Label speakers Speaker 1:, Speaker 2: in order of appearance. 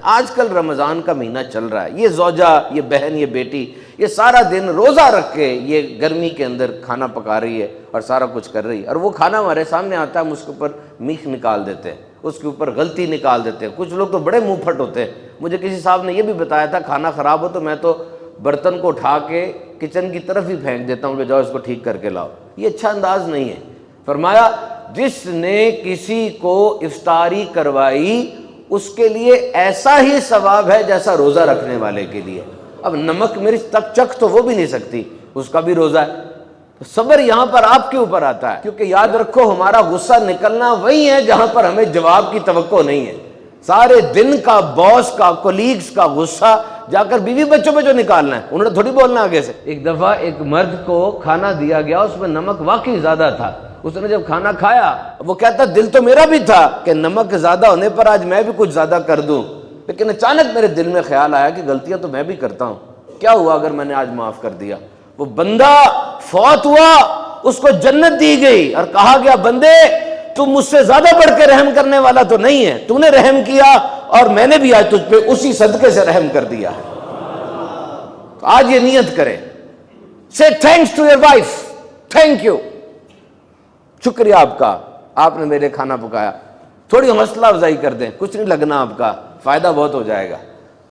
Speaker 1: آج کل رمضان کا مہینہ چل رہا ہے، یہ زوجہ، یہ بہن، یہ بیٹی، یہ سارا دن روزہ رکھ کے یہ گرمی کے اندر کھانا پکا رہی ہے اور سارا کچھ کر رہی ہے، اور وہ کھانا ہمارے سامنے آتا ہے، ہم اس کے اوپر میخ نکال دیتے ہیں، اس کے اوپر غلطی نکال دیتے ہیں۔ کچھ لوگ تو بڑے منہ پھٹ ہوتے ہیں۔ مجھے کسی صاحب نے یہ بھی بتایا تھا کھانا خراب ہو تو میں تو برتن کو اٹھا کے کچن کی طرف ہی پھینک دیتا ہوں کہ جاؤ اس کو ٹھیک کر کے لاؤ۔ یہ اچھا انداز نہیں ہے۔ فرمایا جس نے کسی کو افطاری کروائی اس کے لیے ایسا ہی ثواب ہے جیسا روزہ رکھنے والے کے لیے۔ اب نمک مرچ تک چکھ تو وہ بھی نہیں سکتی، اس کا بھی روزہ ہے۔ تو صبر یہاں پر آپ کے اوپر آتا ہے، کیونکہ یاد رکھو ہمارا غصہ نکلنا وہی ہے جہاں پر ہمیں جواب کی توقع نہیں ہے۔ سارے دن کا باس کا، کولیگز کا غصہ جا کر بیوی بچوں پہ جو نکالنا ہے، انہوں نے تھوڑی بولنا آگے سے۔ ایک دفعہ ایک مرد کو کھانا دیا گیا، اس میں نمک واقعی زیادہ تھا۔ اس نے جب کھانا کھایا وہ کہتا دل تو میرا بھی تھا کہ نمک زیادہ ہونے پر آج میں بھی کچھ زیادہ کر دوں، لیکن اچانک میرے دل میں خیال آیا کہ غلطیاں تو میں بھی کرتا ہوں، کیا ہوا اگر میں نے آج معاف کر دیا۔ وہ بندہ فوت ہوا، اس کو جنت دی گئی اور کہا گیا بندے تو مجھ سے زیادہ بڑھ کے رحم کرنے والا تو نہیں ہے، تو نے رحم کیا اور میں نے بھی آج تجھ پہ اسی صدقے سے رحم کر دیا ہے۔ تو آج یہ نیت کریں، say thanks to your wife، thank you، شکریہ آپ کا، آپ نے میرے کھانا پکایا۔ تھوڑی حوصلہ افزائی کر دیں، کچھ نہیں لگنا آپ کا، فائدہ بہت ہو جائے گا۔